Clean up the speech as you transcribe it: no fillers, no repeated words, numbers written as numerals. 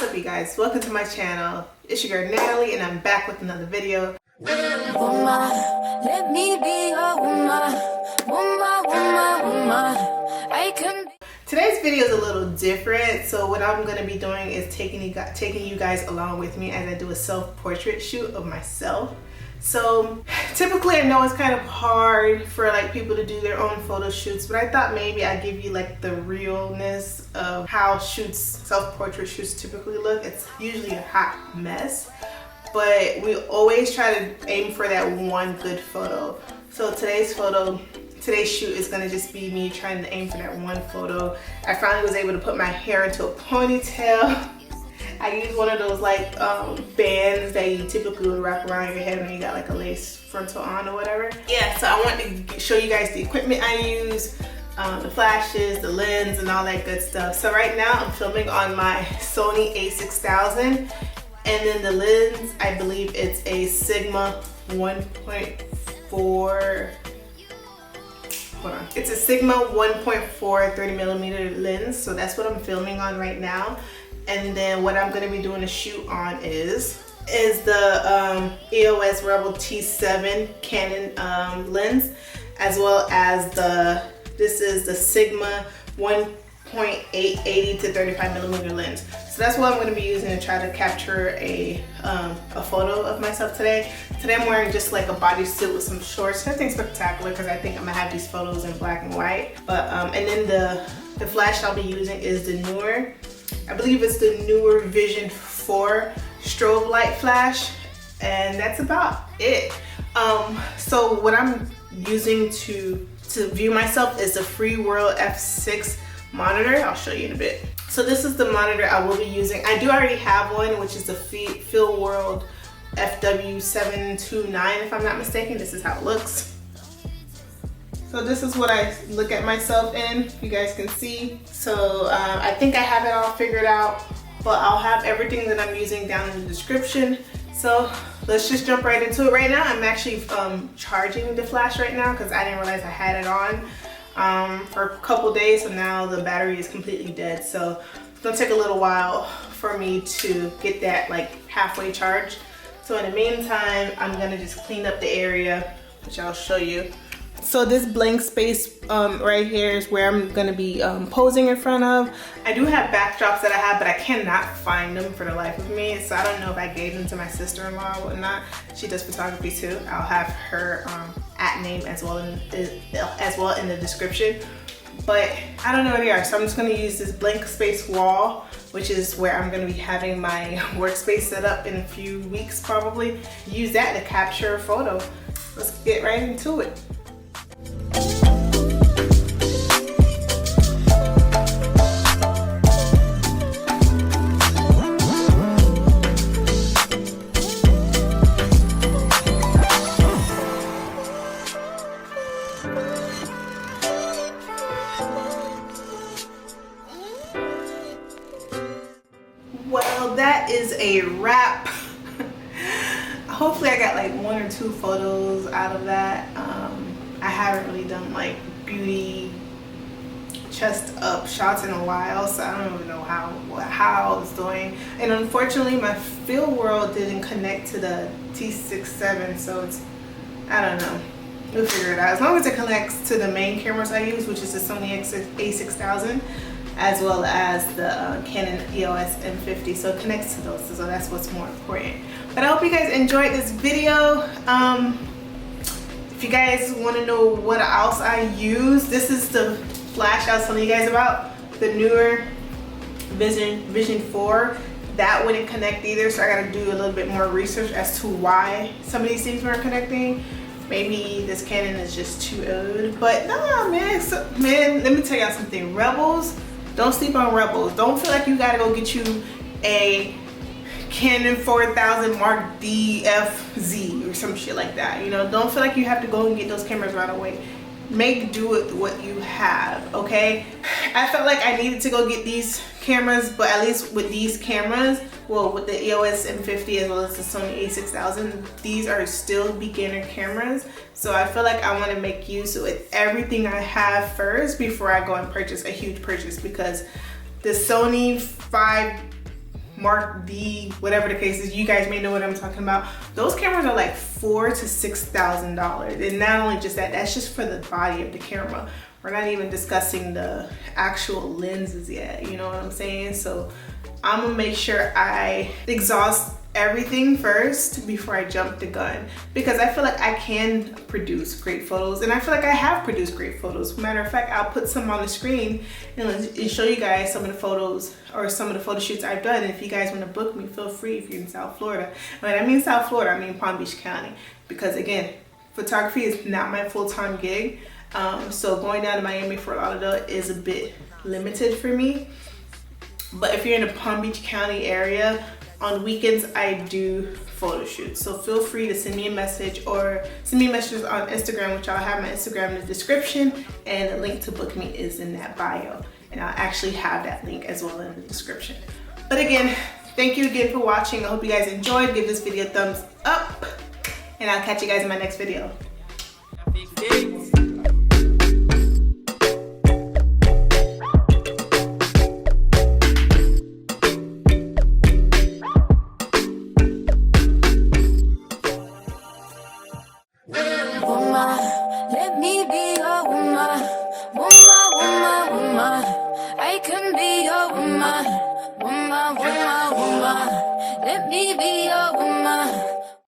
up, you guys? Welcome to my channel. It's your girl Natalie and I'm back with another video. Let me be a woman. Today's video is a little different, so what I'm going to be doing is taking you guys along with me as I do a self-portrait shoot of myself. So typically I know it's kind of hard for like people to do their own photo shoots, but I thought maybe I'd give you like the realness of how self-portrait shoots typically look. It's usually a hot mess, but we always try to aim for that one good photo. So today's shoot is gonna just be me trying to aim for that one photo. I finally was able to put my hair into a ponytail. I used one of those like bands that you typically would wrap around your head when you got like a lace frontal on or whatever. Yeah, so I wanted to show you guys the equipment I use, the flashes, the lens, and all that good stuff. So right now I'm filming on my Sony A6000, and then the lens, I believe it's a Sigma 1.4. Hold on. It's a Sigma 1.4 30mm lens, so that's what I'm filming on right now. And then what I'm going to be doing a shoot on is the EOS Rebel T7 Canon lens, as well as this is the Sigma 1.880 to 35mm lens. So that's what I'm going to be using to try to capture a photo of myself today. Today I'm wearing just like a bodysuit with some shorts. Nothing spectacular because I think I'm gonna have these photos in black and white. But and then the flash I'll be using is the Neewer. I believe it's the Neewer Vision 4 strobe light flash, and that's about it. So what I'm using to view myself is the FeelWorld F6 monitor. I'll show you in a bit. So this is the monitor I will be using. I do already have one, which is the FeelWorld FW729, if I'm not mistaken. This is how it looks. So this is what I look at myself in, you guys can see. So I think I have it all figured out, but I'll have everything that I'm using down in the description. So let's just jump right into it. Right now I'm actually charging the flash right now because I didn't realize I had it on for a couple days, so now the battery is completely dead. So it's gonna take a little while for me to get that like halfway charged. So in the meantime, I'm gonna just clean up the area, which I'll show you. So this blank space right here is where I'm gonna be posing in front of. I do have backdrops that I have, but I cannot find them for the life of me. So I don't know if I gave them to my sister-in-law or whatnot. She does photography too. I'll have her @name as well in the description. But I don't know where they are, so I'm just gonna use this blank space wall, which is where I'm gonna be having my workspace set up in a few weeks probably. Use that to capture a photo. Let's get right into it. Well, that is a wrap. Hopefully I got like 1 or 2 photos out of that. I haven't really done like beauty chest up shots in a while, so I don't even know how I was doing. And unfortunately my FeelWorld didn't connect to the T67, so it's, I don't know. We'll figure it out. As long as it connects to the main cameras I use, which is the Sony A6000, as well as the Canon EOS M50, so it connects to those, so that's what's more important. But I hope you guys enjoyed this video. If you guys want to know what else I use, this is the flash I was telling you guys about, the Neewer Vision 4. That wouldn't connect either, so I gotta do a little bit more research as to why some of these things weren't connecting. Maybe this Canon is just too old, but nah, man, let me tell y'all something. Rebels, don't sleep on Rebels. Don't feel like you gotta go get you a Canon 4000 Mark DFZ or some shit like that. You know, don't feel like you have to go and get those cameras right away. Make do with what you have, okay? I felt like I needed to go get these cameras, but at least with these cameras, well, with the EOS M50 as well as the Sony A6000, these are still beginner cameras. So I feel like I want to make use with everything I have first before I go and purchase a huge purchase, because the Sony Mark D, whatever the case is, you guys may know what I'm talking about. Those cameras are like $4,000 to $6,000. And not only just that, that's just for the body of the camera. We're not even discussing the actual lenses yet, you know what I'm saying? So I'm gonna make sure I exhaust everything first before I jump the gun, because I feel like I can produce great photos, and I feel like I have produced great photos. Matter of fact, I'll put some on the screen and show you guys some of the photos or some of the photo shoots I've done. And if you guys want to book me, feel free if you're in South Florida. When I mean South Florida, I mean Palm Beach County, because again, photography is not my full-time gig. So going down to Miami, Fort Lauderdale is a bit limited for me. But if you're in the Palm Beach County area, on weekends I do photo shoots. So feel free to send me a message, or send me messages on Instagram, which I'll have my Instagram in the description, and the link to book me is in that bio. And I'll actually have that link as well in the description. But again, thank you again for watching. I hope you guys enjoyed. Give this video a thumbs up, and I'll catch you guys in my next video. Let me be your woman, woman, woman, woman. I can be your woman, woman, woman, woman. Let me be your woman.